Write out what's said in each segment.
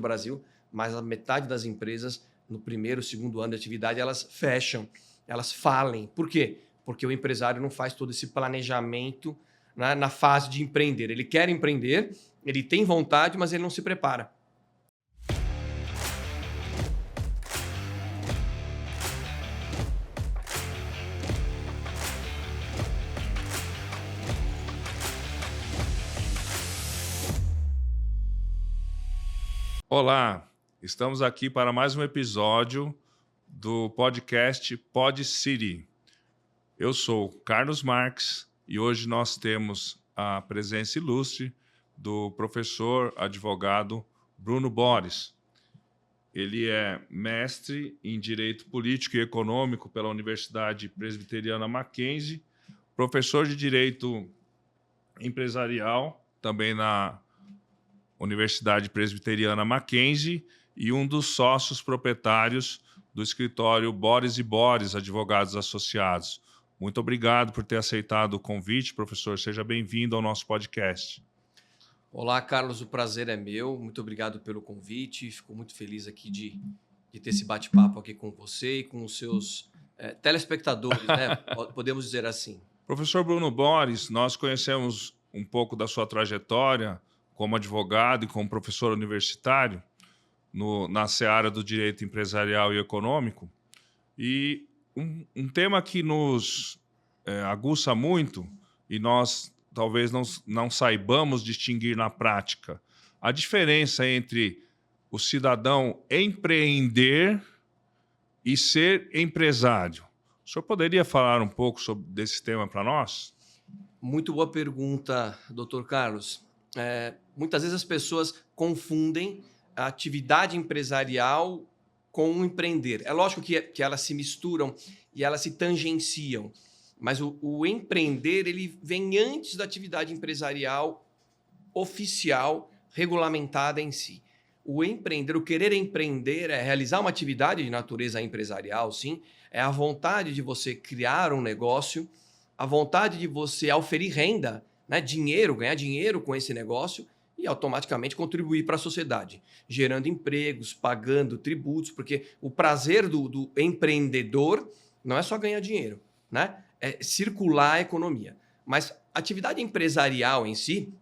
no Brasil, mais da metade das empresas, no primeiro, segundo ano de atividade, elas fecham, elas falem. Por quê? Porque o empresário não faz todo esse planejamento, né, na fase de empreender. Ele quer empreender, ele tem vontade, mas ele não se prepara. Olá, estamos aqui para mais um episódio do podcast Pod City. Eu sou Carlos Marques e hoje nós temos a presença ilustre do professor advogado Bruno Boris. Ele é mestre em Direito Político e Econômico pela Universidade Presbiteriana Mackenzie, professor de Direito Empresarial também na Universidade Presbiteriana Mackenzie e um dos sócios proprietários do escritório Boris & Boris, Advogados Associados. Muito obrigado por ter aceitado o convite, professor. Seja bem-vindo ao nosso podcast. Olá, Carlos. O prazer é meu. Muito obrigado pelo convite. Fico muito feliz aqui de ter esse bate-papo aqui com você e com os seus telespectadores, né? Podemos dizer assim. Professor Bruno Boris, nós conhecemos um pouco da sua trajetória como advogado e como professor universitário na seara do direito empresarial e econômico. E um tema que nos aguça muito e nós talvez não saibamos distinguir na prática a diferença entre o cidadão empreender e ser empresário. O senhor poderia falar um pouco desse tema para nós? Muito boa pergunta, doutor Carlos. Muitas vezes as pessoas confundem a atividade empresarial com o empreender. É lógico que elas se misturam e elas se tangenciam, mas o empreender ele vem antes da atividade empresarial oficial, regulamentada em si. O empreender, o querer empreender é realizar uma atividade de natureza empresarial, sim, é a vontade de você criar um negócio, a vontade de você auferir renda, né, dinheiro, ganhar dinheiro com esse negócio e automaticamente contribuir para a sociedade, gerando empregos, pagando tributos, porque o prazer do empreendedor não é só ganhar dinheiro, né? É circular a economia. Mas a atividade empresarial em si,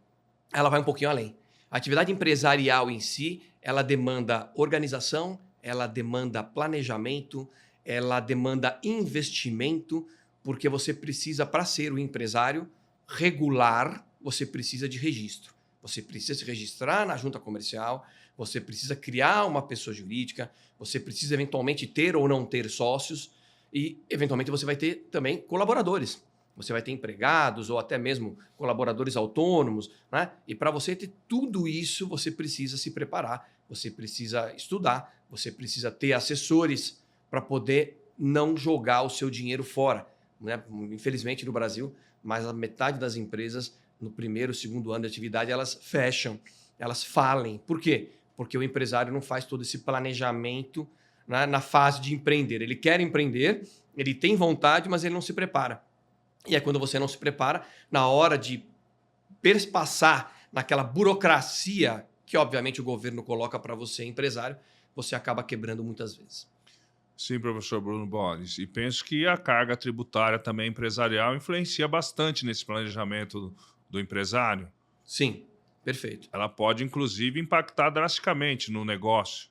ela vai um pouquinho além. A atividade empresarial em si, ela demanda organização, ela demanda planejamento, ela demanda investimento, porque você precisa, para ser um empresário regular, você precisa de registro. Você precisa se registrar na junta comercial, você precisa criar uma pessoa jurídica, você precisa eventualmente ter ou não ter sócios e eventualmente você vai ter também colaboradores. Você vai ter empregados ou até mesmo colaboradores autônomos, né? E para você ter tudo isso, você precisa se preparar, você precisa estudar, você precisa ter assessores para poder não jogar o seu dinheiro fora, né? Infelizmente no Brasil, mais da metade das empresas, no primeiro, segundo ano de atividade, elas fecham, elas falem. Por quê? Porque o empresário não faz todo esse planejamento, né, na fase de empreender. Ele quer empreender, ele tem vontade, mas ele não se prepara. E é quando você não se prepara, na hora de perspassar naquela burocracia que, obviamente, o governo coloca para você, empresário, você acaba quebrando muitas vezes. Sim, professor Bruno Boris. E penso que a carga tributária também empresarial influencia bastante nesse planejamento do empresário. Sim, perfeito. Ela pode, inclusive, impactar drasticamente no negócio,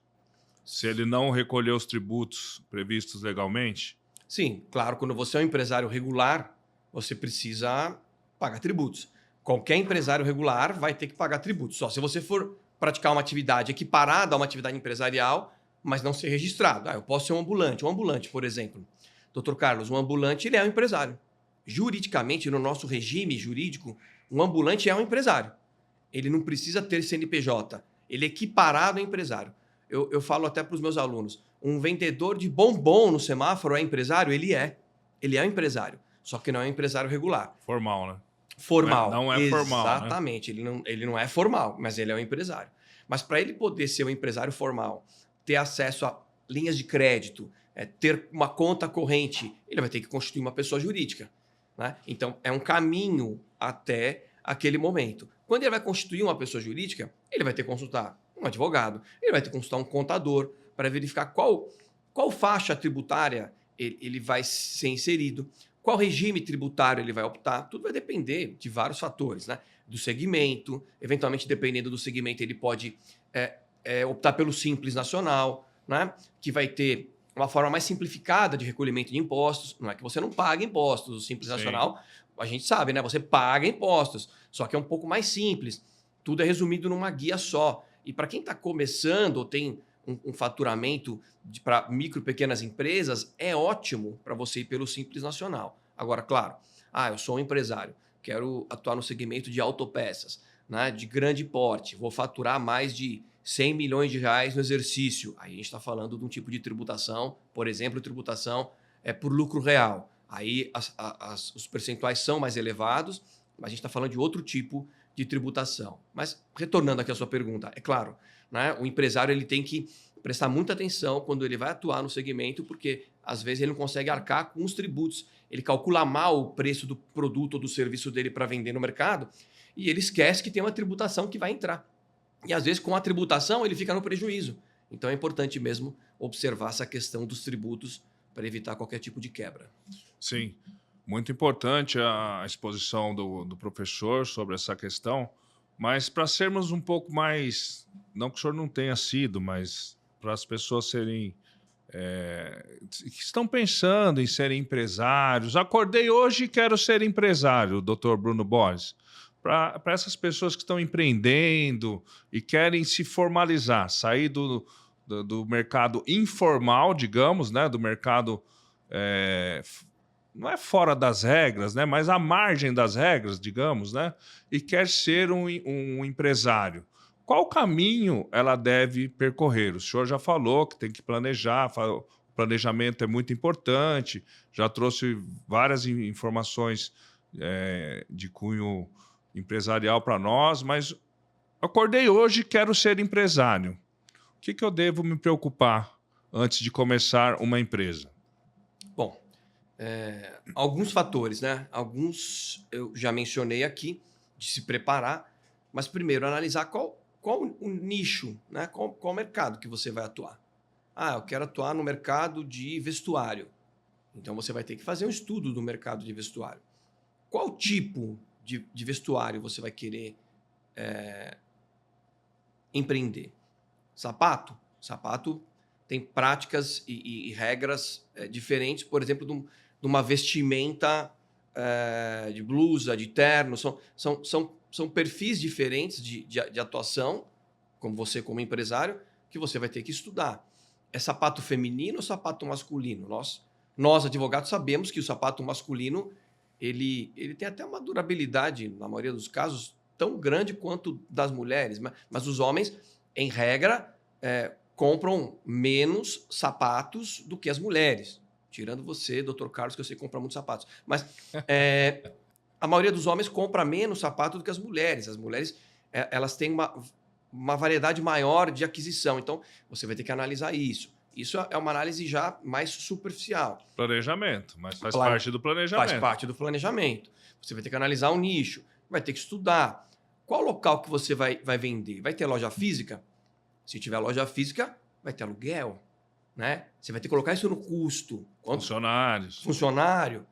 se ele não recolher os tributos previstos legalmente. Sim, claro, quando você é um empresário regular, você precisa pagar tributos. Qualquer empresário regular vai ter que pagar tributos. Só se você for praticar uma atividade equiparada a uma atividade empresarial, mas não ser registrado. Eu posso ser um ambulante. Um ambulante, por exemplo. Doutor Carlos, um ambulante ele é um empresário. Juridicamente, no nosso regime jurídico, um ambulante é um empresário. Ele não precisa ter CNPJ. Ele é equiparado a empresário. Eu falo até para os meus alunos, um vendedor de bombom no semáforo é empresário? Ele é. Ele é um empresário. Só que não é um empresário regular. Formal, né? Formal. Não é formal. Exatamente. Né? Ele não é formal, mas ele é um empresário. Mas para ele poder ser um empresário formal, ter acesso a linhas de crédito, ter uma conta corrente, ele vai ter que constituir uma pessoa jurídica, né? Então, é um caminho até aquele momento. Quando ele vai constituir uma pessoa jurídica, ele vai ter que consultar Um advogado. Ele vai ter que consultar um contador para verificar qual faixa tributária ele vai ser inserido, qual regime tributário ele vai optar. Tudo vai depender de vários fatores, né? Do segmento, eventualmente, dependendo do segmento, ele pode optar pelo Simples Nacional, né? Que vai ter uma forma mais simplificada de recolhimento de impostos. Não é que você não paga impostos, o Simples Nacional, a gente sabe, né? Você paga impostos, só que é um pouco mais simples. Tudo é resumido numa guia só. E para quem está começando ou tem um faturamento para micro e pequenas empresas, é ótimo para você ir pelo Simples Nacional. Agora, claro, eu sou um empresário, quero atuar no segmento de autopeças, né, de grande porte, vou faturar mais de 100 milhões de reais no exercício. Aí a gente está falando de um tipo de tributação, por exemplo, tributação por lucro real. Aí os percentuais são mais elevados, mas a gente está falando de outro tipo de tributação. Mas, retornando aqui à sua pergunta, é claro, né, o empresário ele tem que prestar muita atenção quando ele vai atuar no segmento, porque às vezes ele não consegue arcar com os tributos. Ele calcula mal o preço do produto ou do serviço dele para vender no mercado e ele esquece que tem uma tributação que vai entrar. E às vezes com a tributação ele fica no prejuízo. Então é importante mesmo observar essa questão dos tributos para evitar qualquer tipo de quebra. Sim, muito importante a exposição do professor sobre essa questão, mas para sermos um pouco mais, não que o senhor não tenha sido, mas para as pessoas serem, que estão pensando em serem empresários. Acordei hoje e quero ser empresário, doutor Bruno Borges. Para essas pessoas que estão empreendendo e querem se formalizar, sair do mercado informal, digamos, né, do mercado não é fora das regras, né, mas à margem das regras, digamos, né, e quer ser um empresário. Qual caminho ela deve percorrer? O senhor já falou que tem que planejar, o planejamento é muito importante, já trouxe várias informações de cunho empresarial para nós, mas acordei hoje e quero ser empresário. O que eu devo me preocupar antes de começar uma empresa? Bom, alguns fatores, né? Alguns eu já mencionei aqui, de se preparar, mas primeiro analisar qual o nicho, né? Qual o mercado que você vai atuar. Eu quero atuar no mercado de vestuário. Então você vai ter que fazer um estudo do mercado de vestuário. Qual tipo de vestuário você vai querer empreender? Sapato? Sapato tem práticas e regras diferentes, por exemplo, de uma vestimenta de blusa, de terno. São perfis diferentes de atuação, como você como empresário, que você vai ter que estudar. É sapato feminino ou sapato masculino? Nós advogados, sabemos que o sapato masculino ele tem até uma durabilidade, na maioria dos casos, tão grande quanto das mulheres. Mas os homens, em regra, compram menos sapatos do que as mulheres. Tirando você, doutor Carlos, que eu sei que compra muitos sapatos. Mas a maioria dos homens compra menos sapato do que as mulheres. As mulheres elas têm uma variedade maior de aquisição. Então, você vai ter que analisar isso. Isso é uma análise já mais superficial. Planejamento, mas faz parte do planejamento. Faz parte do planejamento. Você vai ter que analisar o nicho, vai ter que estudar. Qual local que você vai vender? Vai ter loja física? Se tiver loja física, vai ter aluguel, né? Você vai ter que colocar isso no custo. Funcionários. Funcionário.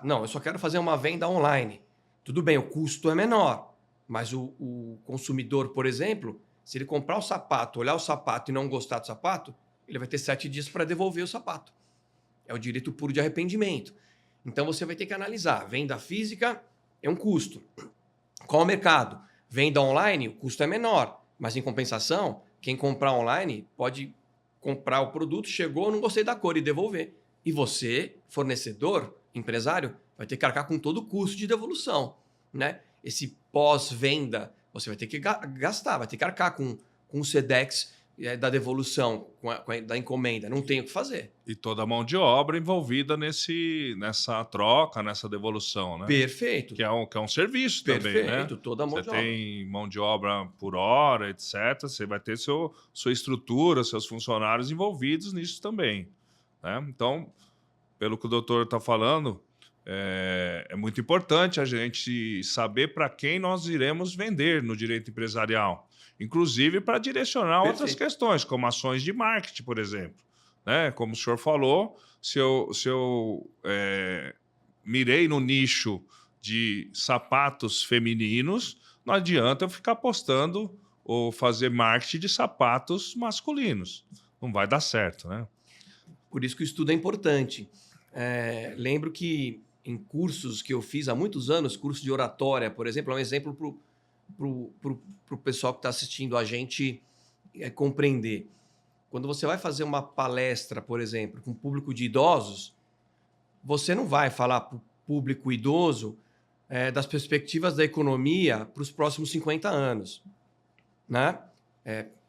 Não, eu só quero fazer uma venda online. Tudo bem, o custo é menor, mas o consumidor, por exemplo, se ele comprar o sapato, olhar o sapato e não gostar do sapato, ele vai ter 7 dias para devolver o sapato. É o direito puro de arrependimento. Então, você vai ter que analisar. Venda física é um custo. Qual o mercado? Venda online, o custo é menor. Mas, em compensação, quem comprar online pode comprar o produto, chegou, não gostei da cor e devolver. E você, fornecedor, empresário, vai ter que arcar com todo o custo de devolução, né? Esse pós-venda, você vai ter que gastar, vai ter que arcar com o SEDEX da devolução, da encomenda. Não tem o que fazer. E toda a mão de obra envolvida nessa troca, nessa devolução, né? Perfeito. Que é um serviço também, né? Perfeito, toda a mão de obra. Você tem mão de obra por hora, etc. Você vai ter sua estrutura, seus funcionários envolvidos nisso também, né? Então, pelo que o doutor está falando, é muito importante a gente saber para quem nós iremos vender no direito empresarial, inclusive para direcionar outras Perfeito. questões, como ações de marketing, por exemplo. Né? Como o senhor falou, se eu mirei no nicho de sapatos femininos, não adianta eu ficar postando ou fazer marketing de sapatos masculinos. Não vai dar certo, né? Por isso que o estudo é importante. Lembro que em cursos que eu fiz há muitos anos, curso de oratória, por exemplo, é um exemplo para o pessoal que está assistindo a gente compreender. Quando você vai fazer uma palestra, por exemplo, com um público de idosos, você não vai falar para o público idoso das perspectivas da economia para os próximos 50 anos. Né?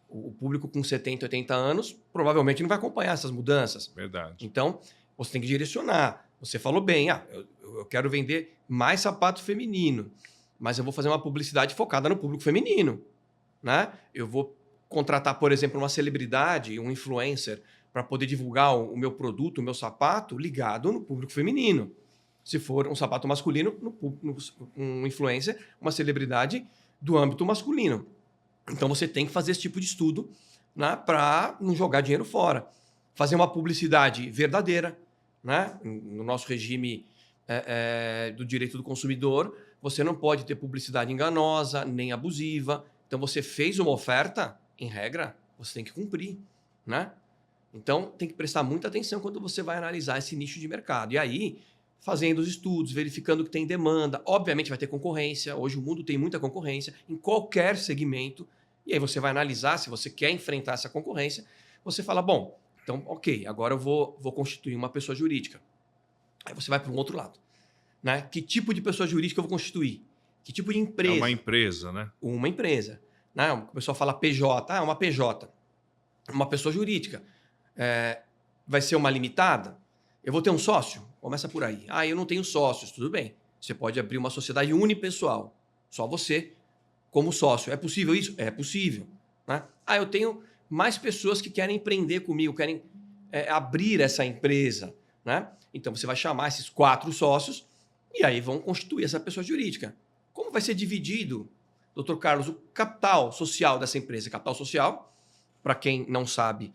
O público com 70, 80 anos provavelmente não vai acompanhar essas mudanças. Verdade. Então, você tem que direcionar. Você falou bem, eu quero vender mais sapato feminino, mas eu vou fazer uma publicidade focada no público feminino. Né? Eu vou contratar, por exemplo, uma celebridade, um influencer, para poder divulgar o meu produto, o meu sapato, ligado no público feminino. Se for um sapato masculino, um influencer, uma celebridade do âmbito masculino. Então você tem que fazer esse tipo de estudo, né, para não jogar dinheiro fora. Fazer uma publicidade verdadeira. Né? No nosso regime do direito do consumidor, você não pode ter publicidade enganosa, nem abusiva. Então você fez uma oferta, em regra, você tem que cumprir. Né? Então tem que prestar muita atenção quando você vai analisar esse nicho de mercado. E aí, fazendo os estudos, verificando que tem demanda. Obviamente vai ter concorrência, hoje o mundo tem muita concorrência em qualquer segmento, e aí você vai analisar se você quer enfrentar essa concorrência, você fala, bom, então ok, agora eu vou constituir uma pessoa jurídica. Aí você vai para um outro lado. Né? Que tipo de pessoa jurídica eu vou constituir? Que tipo de empresa? É uma empresa, né? Uma empresa. Né? O pessoal fala PJ, uma PJ. Uma pessoa jurídica. Vai ser uma limitada? Eu vou ter um sócio? Começa por aí. Eu não tenho sócios. Tudo bem. Você pode abrir uma sociedade unipessoal. Só você como sócio. É possível isso? É possível. Né? Eu tenho mais pessoas que querem empreender comigo, querem abrir essa empresa. Né? Então, você vai chamar esses 4 sócios e aí vão constituir essa pessoa jurídica. Como vai ser dividido, doutor Carlos, o capital social dessa empresa? Capital social, para quem não sabe,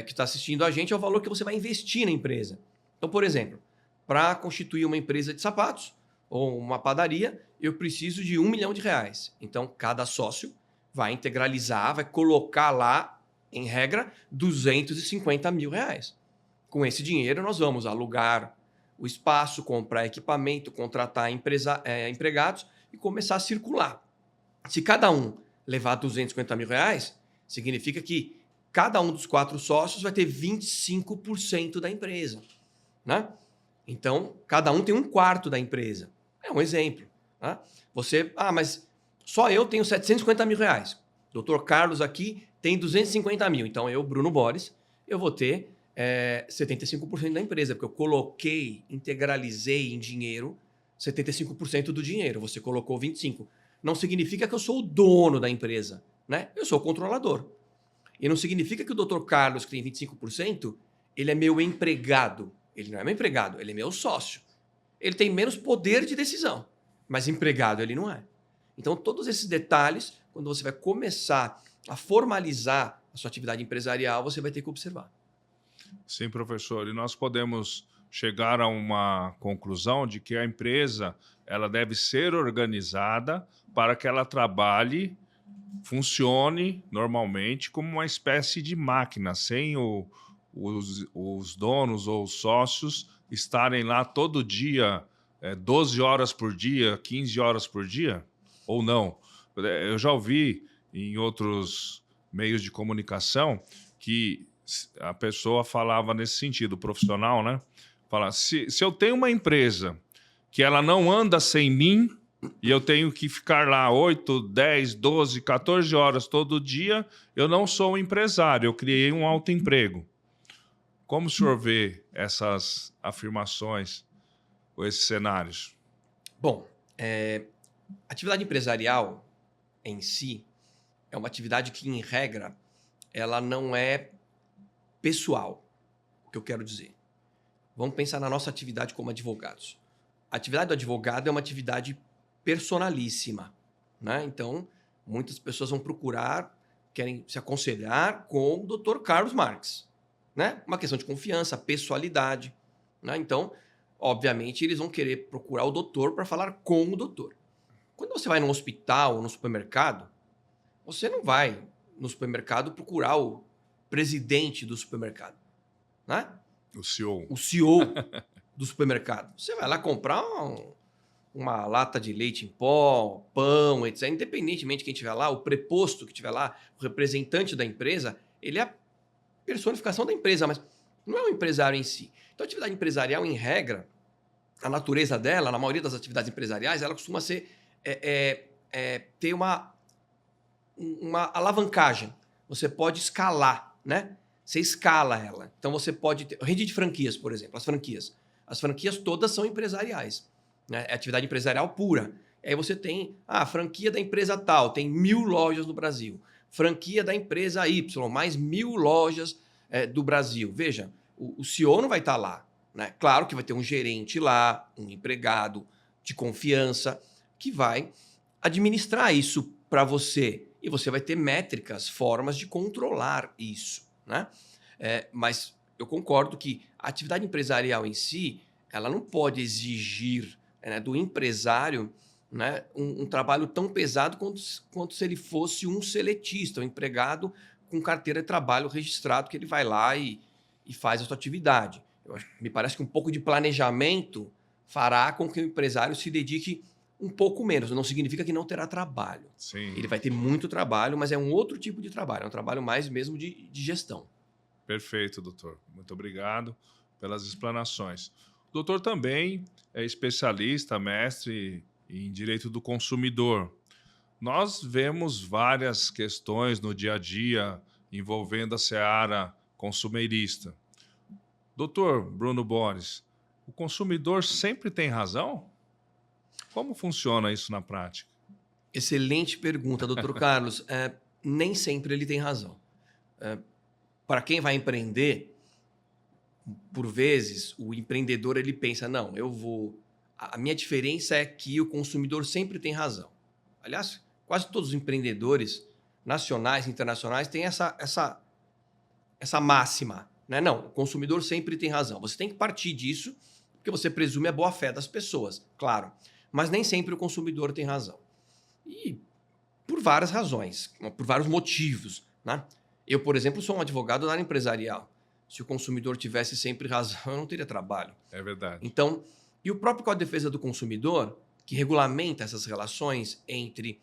que está assistindo a gente, é o valor que você vai investir na empresa. Então, por exemplo, para constituir uma empresa de sapatos ou uma padaria, eu preciso de R$1 milhão. Então, cada sócio vai integralizar, vai colocar lá, em regra, R$250 mil. Com esse dinheiro, nós vamos alugar o espaço, comprar equipamento, contratar empregados e começar a circular. Se cada um levar R$250 mil, significa que cada um dos 4 sócios vai ter 25% da empresa. Né? Então, cada um tem 1/4 da empresa. É um exemplo. Né? Você, mas só eu tenho R$750 mil. Doutor Carlos aqui tem 250 mil. Então, eu, Bruno Boris, eu vou ter 75% da empresa, porque eu coloquei, integralizei em dinheiro 75% do dinheiro. Você colocou 25%. Não significa que eu sou o dono da empresa. Né? Eu sou o controlador. E não significa que o doutor Carlos, que tem 25%, ele é meu empregado. Ele não é meu empregado, ele é meu sócio. Ele tem menos poder de decisão, mas empregado ele não é. Então, todos esses detalhes, quando você vai começar a formalizar a sua atividade empresarial, você vai ter que observar. Sim, professor. E nós podemos chegar a uma conclusão de que a empresa ela deve ser organizada para que ela trabalhe, funcione normalmente como uma espécie de máquina, sem os donos ou os sócios estarem lá todo dia, 12 horas por dia, 15 horas por dia, ou não. Eu já ouvi em outros meios de comunicação que a pessoa falava nesse sentido, o profissional, né? Fala, se eu tenho uma empresa que ela não anda sem mim e eu tenho que ficar lá 8, 10, 12, 14 horas todo dia, eu não sou um empresário, eu criei um autoemprego. Como o senhor vê essas afirmações ou esses cenários? Bom, atividade empresarial em si é uma atividade que, em regra, ela não é pessoal, o que eu quero dizer. Vamos pensar na nossa atividade como advogados. a atividade do advogado é uma atividade personalíssima, né? Então, muitas pessoas vão procurar, querem se aconselhar com o Dr. Carlos Marx, né? Uma questão de confiança, pessoalidade, né? Então, obviamente, eles vão querer procurar o doutor para falar com o doutor. Quando você vai no hospital ou no supermercado, você não vai no supermercado procurar o presidente do supermercado, né? O CEO. O CEO do supermercado. Você vai lá comprar uma lata de leite em pó, pão, etc. Independentemente de quem estiver lá, o preposto que estiver lá, o representante da empresa, ele é a personificação da empresa, mas não é o empresário em si. Então, a atividade empresarial, em regra, a natureza dela, na maioria das atividades empresariais, ela costuma ser ter uma alavancagem. Você pode escalar, né? Você escala ela. Então, você pode ter... Rede de franquias, por exemplo, as franquias. As franquias todas são empresariais, né? É atividade empresarial pura. Aí você tem a franquia da empresa tal, tem 1000 lojas no Brasil. Franquia da empresa Y, mais 1000 lojas do Brasil. Veja, o CEO não vai estar lá, né? Claro que vai ter um gerente lá, um empregado de confiança, que vai administrar isso para você. E você vai ter métricas, formas de controlar isso, né? Mas eu concordo que a atividade empresarial em si, ela não pode exigir, né, do empresário, né, um trabalho tão pesado quanto se ele fosse um seletista, um empregado com carteira de trabalho registrado, que ele vai lá e faz a sua atividade. Me parece que um pouco de planejamento fará com que o empresário se dedique um pouco menos. Não significa que não terá trabalho. Sim. Ele vai ter muito trabalho, mas é um outro tipo de trabalho. É um trabalho mais mesmo de gestão. Perfeito, doutor. Muito obrigado pelas explanações. O doutor também é especialista, mestre em direito do consumidor. Nós vemos várias questões no dia a dia envolvendo a seara consumerista. Doutor Bruno Boris, o consumidor sempre tem razão? Como funciona isso na prática? Excelente pergunta, doutor Carlos. Nem sempre ele tem razão. Para quem vai empreender, por vezes, o empreendedor ele pensa, não, a minha diferença é que o consumidor sempre tem razão. Aliás, quase todos os empreendedores nacionais e internacionais têm essa máxima, né? Não, o consumidor sempre tem razão. Você tem que partir disso, porque você presume a boa-fé das pessoas, claro. Mas nem sempre o consumidor tem razão. E por várias razões, por vários motivos, né? Eu, por exemplo, sou um advogado da área empresarial. Se o consumidor tivesse sempre razão, eu não teria trabalho. É verdade. Então, e o próprio Código de Defesa do Consumidor, que regulamenta essas relações entre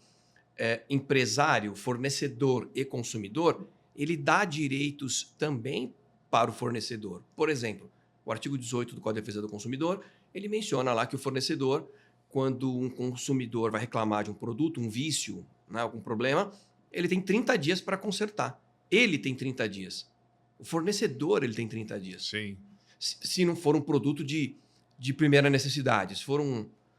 empresário, fornecedor e consumidor, ele dá direitos também para o fornecedor. Por exemplo, o artigo 18 do Código de Defesa do Consumidor, ele menciona lá que o fornecedor, quando um consumidor vai reclamar de um produto, um vício, né, algum problema, ele tem 30 dias para consertar. Ele tem 30 dias. O fornecedor ele tem 30 dias. Sim. Se não for um produto de primeira necessidade, se for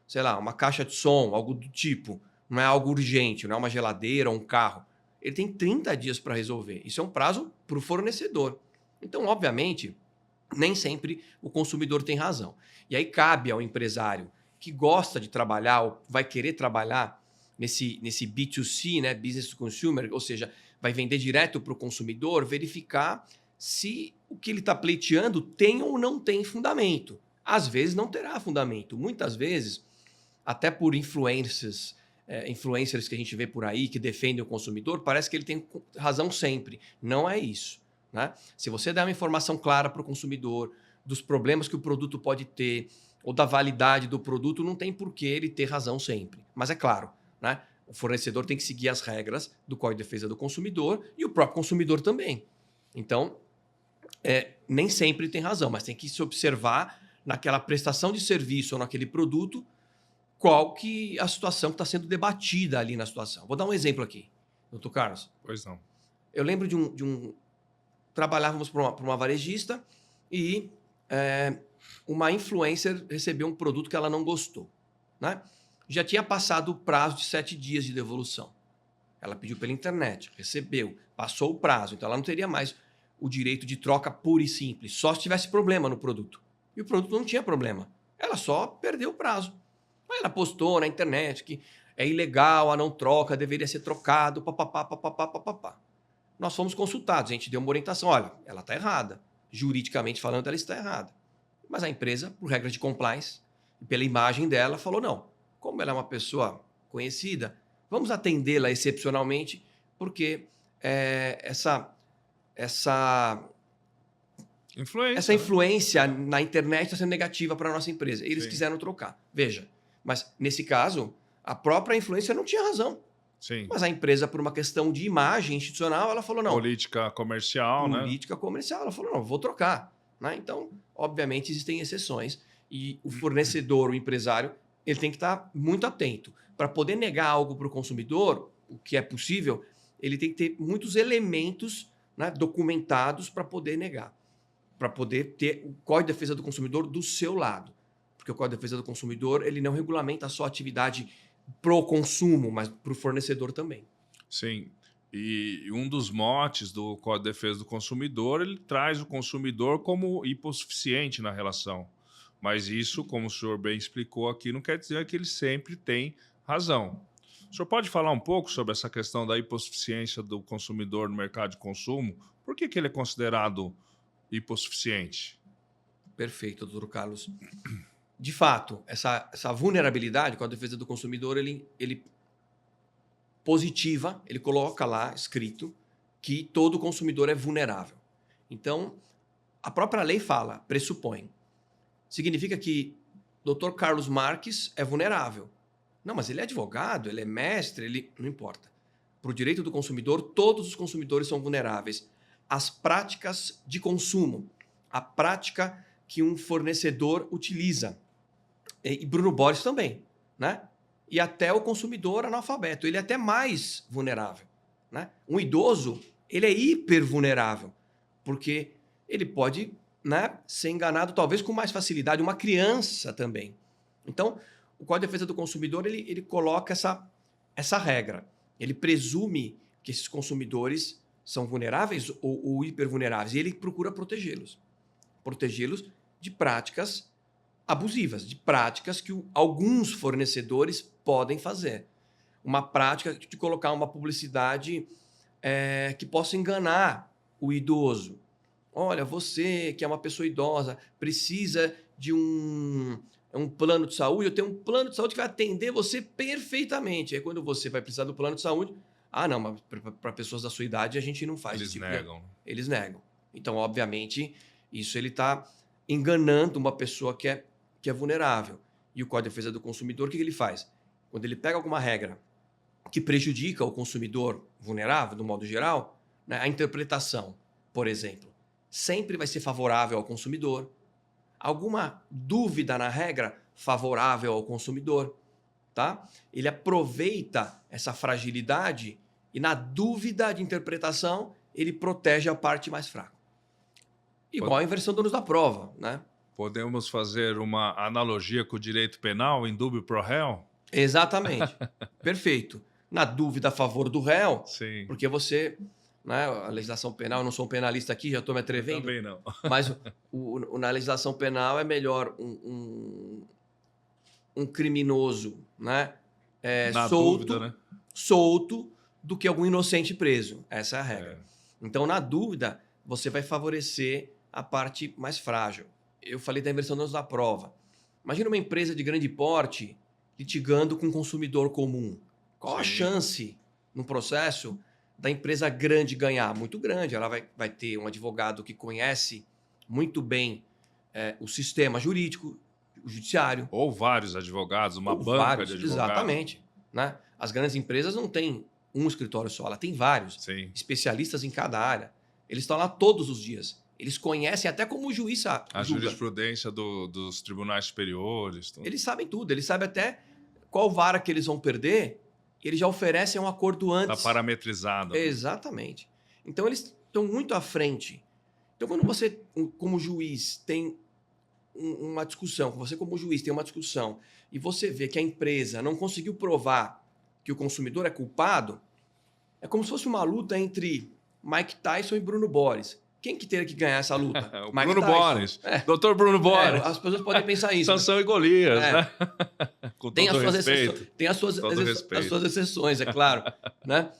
sei lá, uma caixa de som, algo do tipo, não é algo urgente, não é uma geladeira ou um carro, ele tem 30 dias para resolver. Isso é um prazo para o fornecedor. Então, obviamente, nem sempre o consumidor tem razão. E aí cabe ao empresário que gosta de trabalhar ou vai querer trabalhar nesse B2C, né, Business to Consumer, ou seja, vai vender direto para o consumidor, verificar se o que ele está pleiteando tem ou não tem fundamento. Às vezes não terá fundamento. Muitas vezes, até por influencers que a gente vê por aí, que defendem o consumidor, parece que ele tem razão sempre. Não é isso, né? Se você der uma informação clara para o consumidor dos problemas que o produto pode ter ou da validade do produto, não tem por que ele ter razão sempre. Mas é claro, né? O fornecedor tem que seguir as regras do Código de Defesa do Consumidor e o próprio consumidor também. Então, nem sempre tem razão, mas tem que se observar naquela prestação de serviço ou naquele produto qual que a situação que está sendo debatida ali na situação. Vou dar um exemplo aqui, doutor Carlos. Pois não. Eu lembro de um trabalhávamos para uma varejista e uma influencer recebeu um produto que ela não gostou, né? Já tinha passado o prazo de 7 dias de devolução. Ela pediu pela internet, recebeu, passou o prazo, então ela não teria mais o direito de troca pura e simples, só se tivesse problema no produto. E o produto não tinha problema. Ela só perdeu o prazo. Aí ela postou na internet que é ilegal, a não troca, deveria ser trocado, papapá, papapá, papapá. Nós fomos consultados, a gente deu uma orientação. Olha, ela está errada. Juridicamente falando, ela está errada. Mas a empresa, por regra de compliance, e pela imagem dela, falou não. Como ela é uma pessoa conhecida, vamos atendê-la excepcionalmente, porque essa influência na internet está sendo negativa para a nossa empresa. Eles quiseram trocar. Veja, mas nesse caso, a própria influência não tinha razão. Sim. Mas a empresa, por uma questão de imagem institucional, ela falou não. Política comercial, né? Política comercial. Ela falou não, vou trocar. Né? Então, obviamente, existem exceções. E o fornecedor, o empresário, ele tem que estar muito atento. Para poder negar algo para o consumidor, o que é possível, ele tem que ter muitos elementos, né, documentados para poder negar. Para poder ter o Código de Defesa do Consumidor do seu lado. Porque o Código de Defesa do Consumidor ele não regulamenta só a atividade pro consumo, mas para o fornecedor também. Sim. E um dos motes do Código de Defesa do Consumidor, ele traz o consumidor como hipossuficiente na relação. Mas isso, como o senhor bem explicou aqui, não quer dizer que ele sempre tem razão. O senhor pode falar um pouco sobre essa questão da hipossuficiência do consumidor no mercado de consumo? Por que ele é considerado hipossuficiente? Perfeito, doutor Carlos. De fato, essa vulnerabilidade com a defesa do consumidor, ele positiva, ele coloca lá escrito que todo consumidor é vulnerável. Então, a própria lei fala, pressupõe. Significa que Dr. Carlos Marques é vulnerável. Não, mas ele é advogado, ele é mestre, ele não importa. Para o direito do consumidor, todos os consumidores são vulneráveis. As práticas de consumo, a prática que um fornecedor utiliza. E Bruno Boris também, né? E até o consumidor analfabeto, ele é até mais vulnerável, né? Um idoso, ele é hiper vulnerável, porque ele pode, né, ser enganado talvez com mais facilidade, uma criança também. Então, o Código de Defesa do Consumidor, ele coloca essa regra. Ele presume que esses consumidores são vulneráveis ou hipervulneráveis, e ele procura protegê-los. Protegê-los de práticas abusivas, de práticas que alguns fornecedores podem fazer. Uma prática de colocar uma publicidade que possa enganar o idoso. Olha, você que é uma pessoa idosa, precisa de um plano de saúde, eu tenho um plano de saúde que vai atender você perfeitamente. Aí quando você vai precisar do plano de saúde, não, mas para pessoas da sua idade a gente não faz. Eles negam. Eles negam. Então, obviamente, isso ele está enganando uma pessoa que é vulnerável. E o Código de Defesa do Consumidor, o que ele faz? Quando ele pega alguma regra que prejudica o consumidor vulnerável, do modo geral, né, a interpretação, por exemplo, sempre vai ser favorável ao consumidor. Alguma dúvida na regra, favorável ao consumidor. Tá? Ele aproveita essa fragilidade e, na dúvida de interpretação, ele protege a parte mais fraca. Igual a inversão do ônus da prova, né? Podemos fazer uma analogia com o direito penal, in dubio pro réu? Exatamente. Perfeito. Na dúvida a favor do réu, sim, porque você, né, a legislação penal, eu não sou um penalista aqui, já estou me atrevendo. Também não. Mas na legislação penal é melhor um criminoso, né, solto do que algum inocente preso. Essa é a regra. Então, na dúvida, você vai favorecer a parte mais frágil. Eu falei da inversão do ônus da prova. Imagina uma empresa de grande porte litigando com um consumidor comum. Qual a chance, no processo, da empresa grande ganhar? Muito grande. Ela vai ter um advogado que conhece muito bem o sistema jurídico, o judiciário. Ou vários advogados, uma banca de advogados. Exatamente. Né? As grandes empresas não têm um escritório só, ela tem vários. Sim. Especialistas em cada área. Eles estão lá todos os dias. Eles conhecem até como o juiz sabe. A jurisprudência dos tribunais superiores. Tudo. Eles sabem tudo. Eles sabem até qual vara que eles vão perder. Eles já oferecem um acordo antes. Está parametrizado. Exatamente. Então, eles estão muito à frente. Então, quando você, como juiz, tem uma discussão, você como juiz tem uma discussão, e você vê que a empresa não conseguiu provar que o consumidor é culpado, é como se fosse uma luta entre Mike Tyson e Bruno Boris. quem que teria que ganhar essa luta? O Mike Bruno Tyson. Boris. Doutor Bruno Boris. As pessoas podem pensar isso. Sansão e Golias, É. né? Com Tem todo as suas respeito. exceções, tem as Todo respeito. suas exceções, é claro. Né?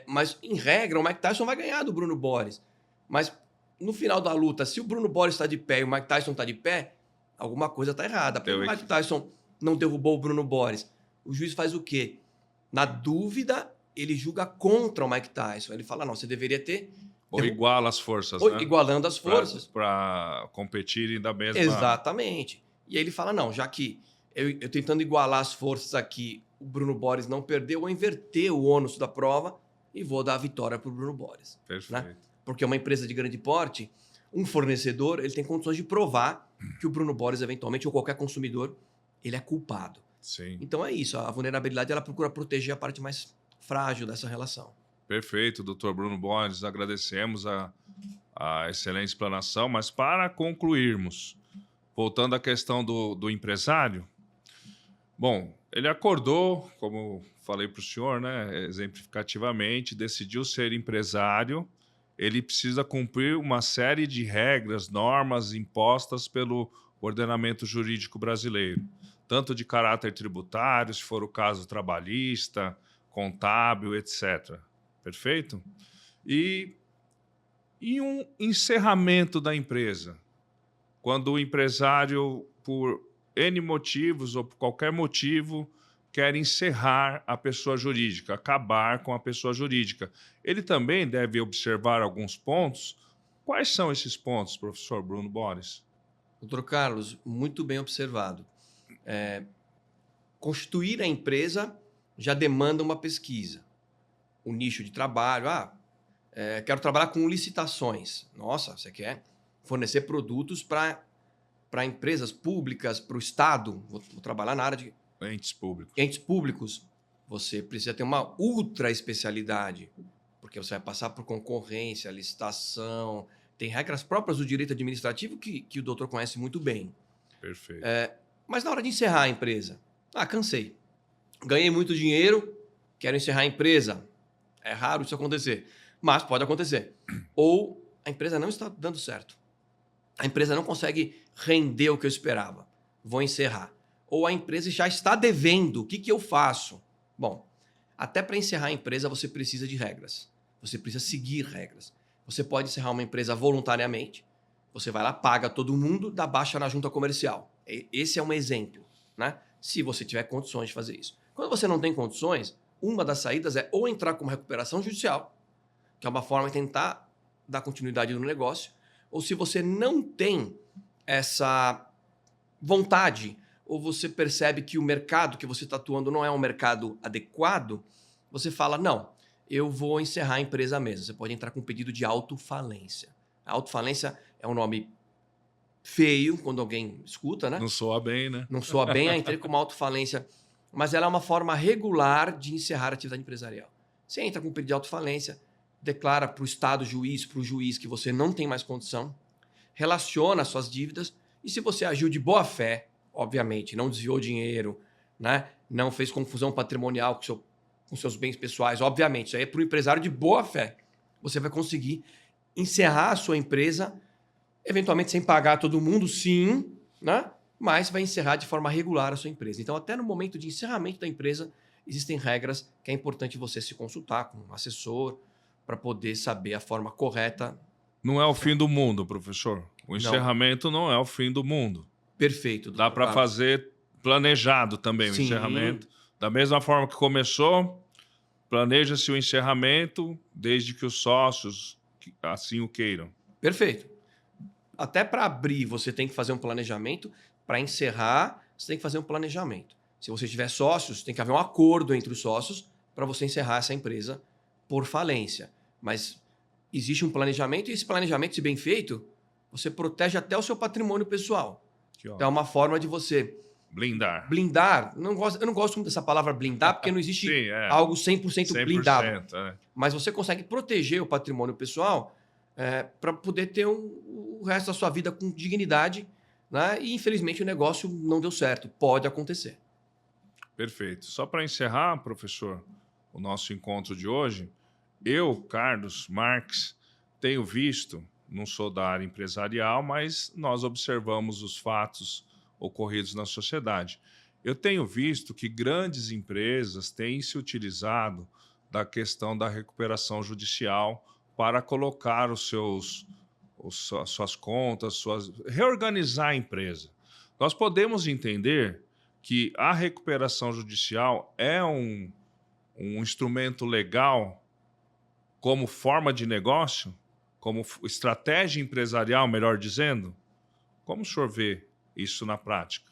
Mas, em regra, o Mike Tyson vai ganhar do Bruno Boris. Mas, no final da luta, se o Bruno Boris está de pé e o Mike Tyson está de pé, alguma coisa está errada. Porque o Mike Tyson não derrubou o Bruno Boris. O juiz faz o quê? Na dúvida, ele julga contra o Mike Tyson. Ele fala, não, você deveria ter... Ou iguala as forças, Ou né? igualando as forças. Para competirem da mesma... Exatamente. E aí ele fala, não, já que eu tentando igualar as forças aqui, o Bruno Boris não perdeu, eu vou inverter o ônus da prova e vou dar a vitória para o Bruno Boris. Perfeito. Né? Porque uma empresa de grande porte, um fornecedor, ele tem condições de provar que o Bruno Boris, eventualmente, ou qualquer consumidor, ele é culpado. Sim. Então é isso, a vulnerabilidade ela procura proteger a parte mais frágil dessa relação. Perfeito, doutor Bruno Boris, agradecemos a excelente explanação, mas para concluirmos, voltando à questão do empresário, bom, ele acordou, como falei para o senhor, né, exemplificativamente, decidiu ser empresário, ele precisa cumprir uma série de regras, normas impostas pelo ordenamento jurídico brasileiro, tanto de caráter tributário, se for o caso trabalhista, contábil, etc. Perfeito? E um encerramento da empresa, quando o empresário, por N motivos ou por qualquer motivo, quer encerrar a pessoa jurídica, acabar com a pessoa jurídica. Ele também deve observar alguns pontos. Quais são esses pontos, professor Bruno Boris? Doutor Carlos, muito bem observado. Constituir a empresa já demanda uma pesquisa. O nicho de trabalho, quero trabalhar com licitações. Nossa, você quer fornecer produtos para empresas públicas, para o Estado. Vou trabalhar na área de entes públicos. Você precisa ter uma ultra especialidade, porque você vai passar por concorrência, licitação, tem regras próprias do direito administrativo que o doutor conhece muito bem. Perfeito. Mas na hora de encerrar a empresa, cansei. Ganhei muito dinheiro, quero encerrar a empresa. É raro isso acontecer, mas pode acontecer. Ou a empresa não está dando certo. A empresa não consegue render o que eu esperava. Vou encerrar. Ou a empresa já está devendo. O que eu faço? Bom, até para encerrar a empresa você precisa de regras. Você precisa seguir regras. Você pode encerrar uma empresa voluntariamente. Você vai lá, paga todo mundo, dá baixa na junta comercial. Esse é um exemplo, né? Se você tiver condições de fazer isso. Quando você não tem condições, uma das saídas é ou entrar com uma recuperação judicial, que é uma forma de tentar dar continuidade no negócio, ou se você não tem essa vontade, ou você percebe que o mercado que você está atuando não é um mercado adequado, você fala, não, eu vou encerrar a empresa mesmo. Você pode entrar com um pedido de autofalência. A autofalência é um nome feio quando alguém escuta, né? Não soa bem, né? Não soa bem, entrei com uma autofalência, mas ela é uma forma regular de encerrar a atividade empresarial. Você entra com um pedido de autofalência, declara para o Estado juiz, para o juiz que você não tem mais condição, relaciona as suas dívidas e se você agiu de boa fé, obviamente, não desviou dinheiro, né? Não fez confusão patrimonial com seus bens pessoais, obviamente, isso aí é para o empresário de boa fé. Você vai conseguir encerrar a sua empresa, eventualmente sem pagar todo mundo, sim, né? Mas vai encerrar de forma regular a sua empresa. Então, até no momento de encerramento da empresa, existem regras que é importante você se consultar com um assessor para poder saber a forma correta. Não é o fim do mundo, professor. O encerramento não é o fim do mundo. Perfeito. Dá para fazer planejado também o encerramento. Da mesma forma que começou, planeja-se o encerramento desde que os sócios assim o queiram. Perfeito. Até para abrir, você tem que fazer um planejamento. Para encerrar, você tem que fazer um planejamento. Se você tiver sócios, tem que haver um acordo entre os sócios para você encerrar essa empresa por falência. Mas existe um planejamento e esse planejamento, se bem feito, você protege até o seu patrimônio pessoal. Então, é uma forma de você blindar. Eu não gosto muito dessa palavra blindar, porque não existe algo 100% blindado. Mas você consegue proteger o patrimônio pessoal para poder ter o resto da sua vida com dignidade, né? E, infelizmente, o negócio não deu certo. Pode acontecer. Perfeito. Só para encerrar, professor, o nosso encontro de hoje, eu, Carlos Marques, tenho visto não sou da área empresarial, mas nós observamos os fatos ocorridos na sociedade. Eu tenho visto que grandes empresas têm se utilizado da questão da recuperação judicial para colocar as suas contas, reorganizar a empresa. Nós podemos entender que a recuperação judicial é um instrumento legal como forma de negócio, como estratégia empresarial, melhor dizendo? Como o senhor vê isso na prática?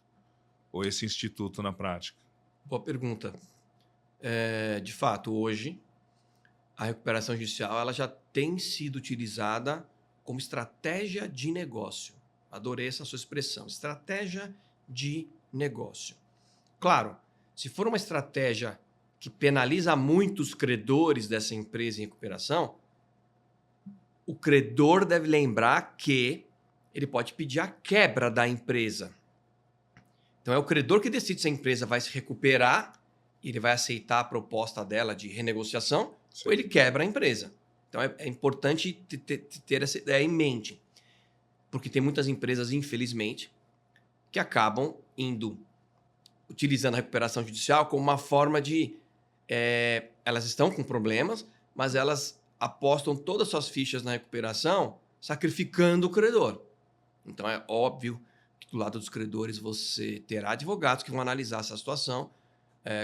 Ou esse instituto na prática? Boa pergunta. De fato, hoje, a recuperação judicial ela já tem sido utilizada como estratégia de negócio. Adorei essa sua expressão, estratégia de negócio. Claro, se for uma estratégia que penaliza muitos credores dessa empresa em recuperação, o credor deve lembrar que ele pode pedir a quebra da empresa. Então é o credor que decide se a empresa vai se recuperar, ele vai aceitar a proposta dela de renegociação, Sim. ou ele quebra a empresa. Então é importante ter essa ideia em mente, porque tem muitas empresas, infelizmente, que acabam utilizando a recuperação judicial como uma forma de... elas estão com problemas, mas elas apostam todas as suas fichas na recuperação, sacrificando o credor. Então é óbvio que do lado dos credores você terá advogados que vão analisar essa situação,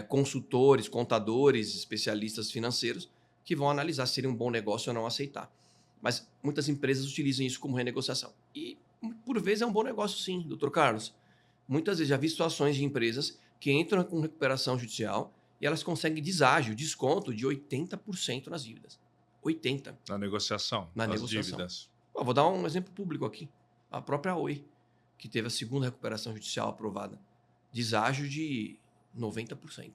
consultores, contadores, especialistas financeiros que vão analisar se seria um bom negócio ou não aceitar. Mas muitas empresas utilizam isso como renegociação. E por vezes é um bom negócio sim, doutor Carlos. Muitas vezes já vi situações de empresas que entram com recuperação judicial e elas conseguem deságio, desconto de 80% nas dívidas. 80%. Na negociação, nas dívidas. Vou dar um exemplo público aqui. A própria Oi, que teve a segunda recuperação judicial aprovada. Deságio de 90%.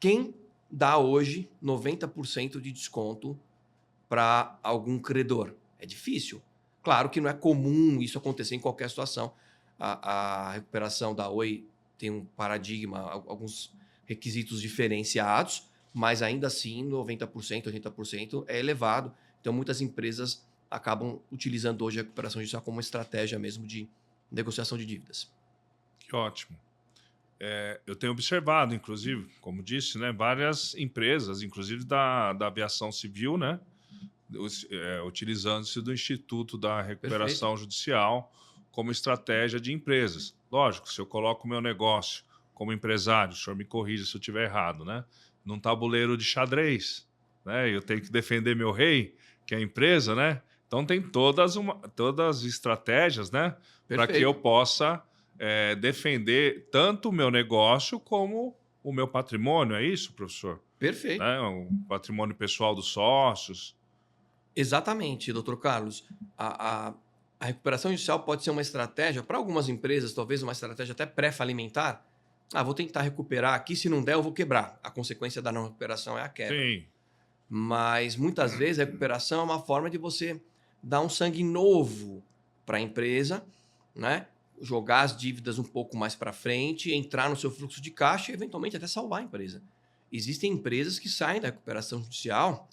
Quem dá hoje 90% de desconto para algum credor? É difícil. Claro que não é comum isso acontecer em qualquer situação. A recuperação da Oi tem um paradigma, alguns requisitos diferenciados, mas ainda assim 90%, 80% é elevado. Então muitas empresas acabam utilizando hoje a recuperação judicial como uma estratégia mesmo de negociação de dívidas. Que ótimo. Eu tenho observado, inclusive, como disse, né, várias empresas, inclusive da aviação civil, né, utilizando-se do Instituto da Recuperação Judicial como estratégia de empresas. Lógico, se eu coloco o meu negócio como empresário, o senhor me corrija se eu estiver errado, né, num tabuleiro de xadrez, né, eu tenho que defender meu rei, que é a empresa, né, então tem todas as estratégias, né, para que eu possa defender tanto o meu negócio como o meu patrimônio, é isso, professor? Perfeito. Né? O patrimônio pessoal dos sócios. Exatamente, doutor Carlos. A recuperação judicial pode ser uma estratégia, para algumas empresas, talvez uma estratégia até pré-falimentar. Vou tentar recuperar aqui, se não der, eu vou quebrar. A consequência da não recuperação é a quebra. Sim. Mas, muitas vezes, a recuperação é uma forma de você dar um sangue novo para a empresa, né? Jogar as dívidas um pouco mais para frente, entrar no seu fluxo de caixa e, eventualmente, até salvar a empresa. Existem empresas que saem da recuperação judicial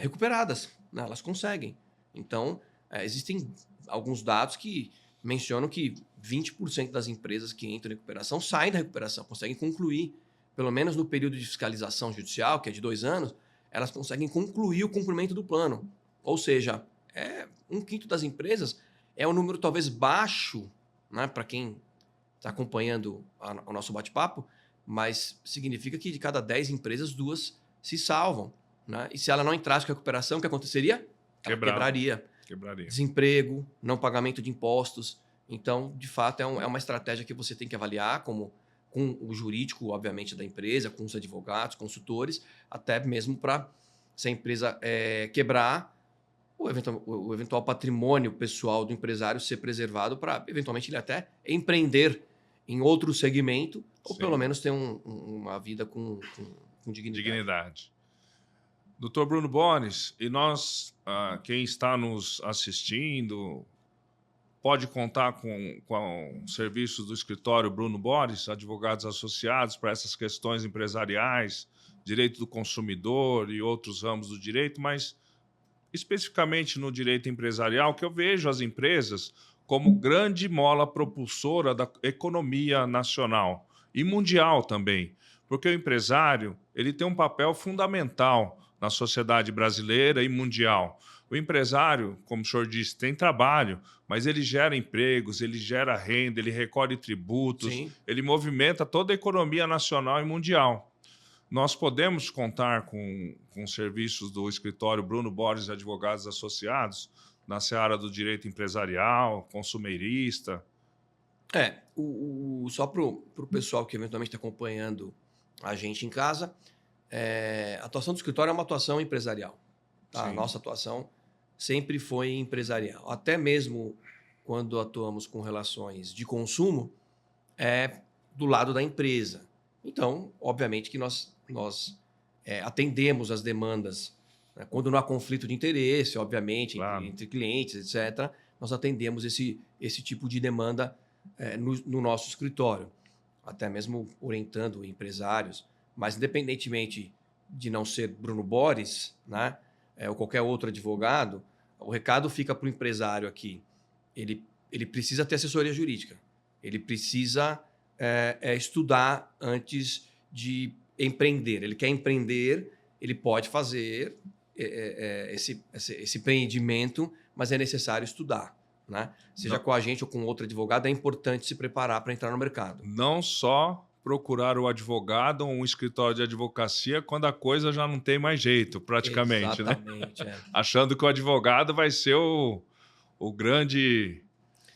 recuperadas, né? Elas conseguem. Então, existem alguns dados que mencionam que 20% das empresas que entram em recuperação saem da recuperação, conseguem concluir, pelo menos no período de fiscalização judicial, que é de 2 anos, elas conseguem concluir o cumprimento do plano. Ou seja, 1/5 das empresas é um número talvez baixo, né, para quem está acompanhando o nosso bate-papo, mas significa que de cada 10 empresas, 2 se salvam. Né? E se ela não entrasse com a recuperação, o que aconteceria? Ela quebraria. Desemprego, não pagamento de impostos. Então, de fato, é uma estratégia que você tem que avaliar com o jurídico, obviamente, da empresa, com os advogados, consultores, até mesmo para, se a empresa quebrar, o eventual patrimônio pessoal do empresário ser preservado para, eventualmente, ele até empreender em outro segmento, ou pelo menos ter uma vida com dignidade. Doutor Bruno Boris, e nós, quem está nos assistindo, pode contar com serviços do escritório Bruno Boris, advogados associados para essas questões empresariais, direito do consumidor e outros ramos do direito, mas especificamente no direito empresarial, que eu vejo as empresas como grande mola propulsora da economia nacional e mundial também, porque o empresário ele tem um papel fundamental na sociedade brasileira e mundial. O empresário, como o senhor disse, tem trabalho, mas ele gera empregos, ele gera renda, ele recolhe tributos, Sim. ele movimenta toda a economia nacional e mundial. Nós podemos contar com serviços do escritório Bruno Borges Advogados Associados na seara do direito empresarial, consumerista. Só para o pessoal que eventualmente está acompanhando a gente em casa, a atuação do escritório é uma atuação empresarial. Tá? A nossa atuação sempre foi empresarial. Até mesmo quando atuamos com relações de consumo, é do lado da empresa. Então, obviamente que nós atendemos as demandas, né? Quando não há conflito de interesse, obviamente, Claro. entre clientes, etc., nós atendemos esse tipo de demanda no nosso escritório, até mesmo orientando empresários. Mas, independentemente de não ser Bruno Borges, né, ou qualquer outro advogado, o recado fica para o empresário aqui. Ele precisa ter assessoria jurídica. Ele precisa estudar antes de empreender. Ele quer empreender, ele pode fazer esse empreendimento, mas é necessário estudar. Né? Seja com a gente ou com outro advogado, é importante se preparar para entrar no mercado. Não só procurar o advogado ou um escritório de advocacia quando a coisa já não tem mais jeito, praticamente. Exatamente, né? Achando que o advogado vai ser o grande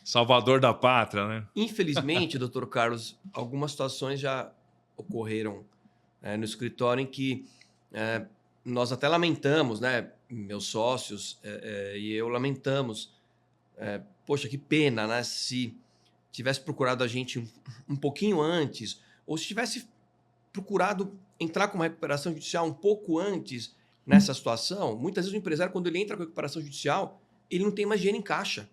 salvador da pátria, né? Infelizmente, doutor Carlos, algumas situações já ocorreram no escritório em que nós até lamentamos, né? Meus sócios e eu lamentamos. Poxa, que pena, né? Se tivesse procurado a gente um pouquinho antes, ou se tivesse procurado entrar com uma recuperação judicial um pouco antes nessa situação. Muitas vezes o empresário, quando ele entra com a recuperação judicial, ele não tem mais dinheiro em caixa.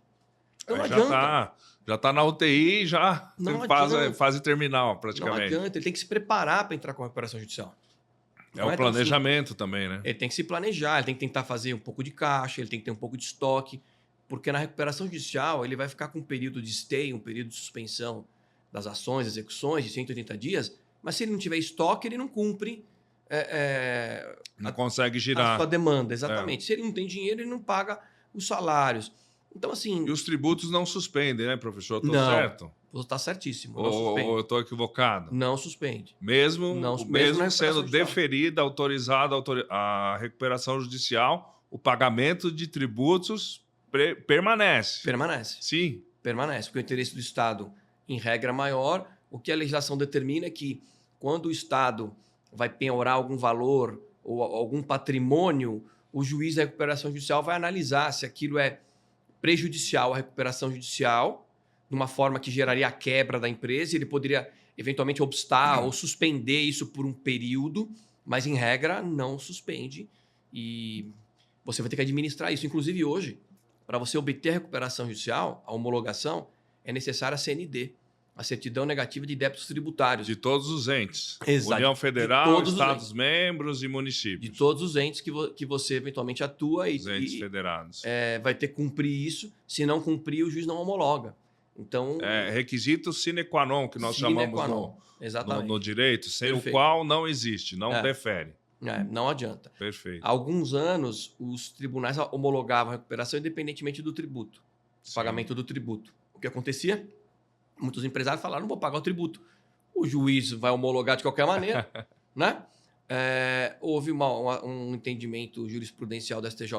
Então não adianta. Já está na UTI, já fase terminal, praticamente. Não adianta, ele tem que se preparar para entrar com a recuperação judicial. É o planejamento também, né? Ele tem que se planejar, ele tem que tentar fazer um pouco de caixa, ele tem que ter um pouco de estoque, porque na recuperação judicial ele vai ficar com um período de stay, um período de suspensão das ações, execuções de 180 dias, mas se ele não tiver estoque, ele não cumpre não consegue girar a sua demanda, exatamente. Se ele não tem dinheiro, ele não paga os salários. Então, assim... E os tributos não suspendem, né, professor? Estou certo? Você está certíssimo. Ou eu estou equivocado? Não suspende. Mesmo sendo deferida, autorizada a recuperação judicial, o pagamento de tributos permanece. Permanece. Sim. Permanece, porque o interesse do Estado, em regra maior, o que a legislação determina é que quando o Estado vai penhorar algum valor ou algum patrimônio, o juiz da recuperação judicial vai analisar se aquilo é prejudicial à recuperação judicial, de uma forma que geraria a quebra da empresa, ele poderia eventualmente obstar ou suspender isso por um período, mas em regra não suspende e você vai ter que administrar isso. Inclusive hoje, para você obter a recuperação judicial, a homologação, é necessária a CND, a certidão negativa de débitos tributários. De todos os entes. Exato. União Federal, Estados-membros e municípios. De todos os entes que você eventualmente atua. Os entes federados. Vai ter que cumprir isso. Se não cumprir, o juiz não homologa. Então, requisito sine qua non, que nós chamamos no direito, sem o qual não existe, não defere. Não adianta. Perfeito. Há alguns anos, os tribunais homologavam a recuperação independentemente do tributo, do pagamento do tributo. O que acontecia? Muitos empresários falaram, não vou pagar o tributo. O juiz vai homologar de qualquer maneira. Né? Houve um entendimento jurisprudencial da STJ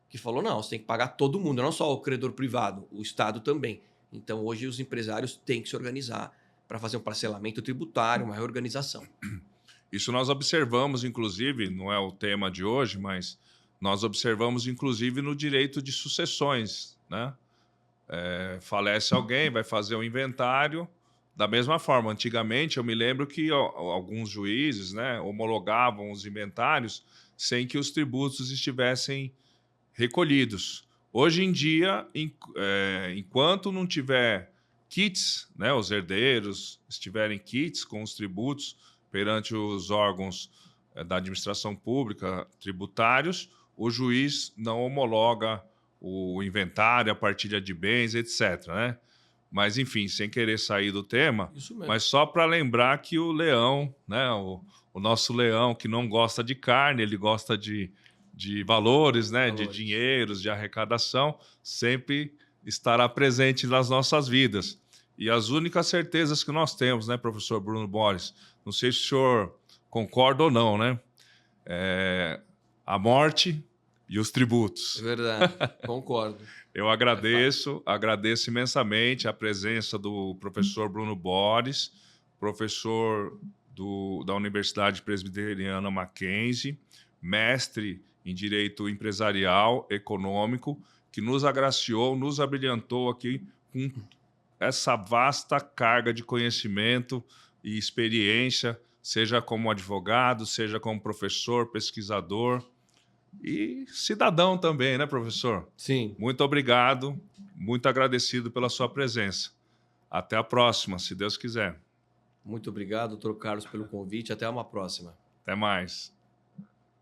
que falou, não, você tem que pagar todo mundo, não só o credor privado, o Estado também. Então, hoje, os empresários têm que se organizar para fazer um parcelamento tributário, uma reorganização. Isso nós observamos, inclusive, não é o tema de hoje, mas nós observamos, inclusive, no direito de sucessões, né? Falece alguém, vai fazer um inventário. Da mesma forma, antigamente, eu me lembro que alguns juízes, né, homologavam os inventários sem que os tributos estivessem recolhidos. Hoje em dia, enquanto não tiver kits, né, os herdeiros estiverem kits com os tributos perante os órgãos da administração pública tributários, o juiz não homologa o inventário, a partilha de bens, etc., né? Mas, enfim, sem querer sair do tema, Isso mesmo. mas só para lembrar que o leão, né, o nosso leão que não gosta de carne, ele gosta de valores, né, de dinheiros, de arrecadação, sempre estará presente nas nossas vidas. E as únicas certezas que nós temos, né, professor Bruno Boris, não sei se o senhor concorda ou não, né? A morte e os tributos. É verdade, concordo. Eu agradeço imensamente a presença do professor Bruno Boris, professor da Universidade Presbiteriana Mackenzie, mestre em Direito Empresarial Econômico, que nos agraciou, nos abrilhantou aqui com essa vasta carga de conhecimento e experiência, seja como advogado, seja como professor, pesquisador e cidadão também, né, professor? Sim. Muito obrigado, muito agradecido pela sua presença. Até a próxima, se Deus quiser. Muito obrigado, doutor Carlos, pelo convite. Até uma próxima. Até mais.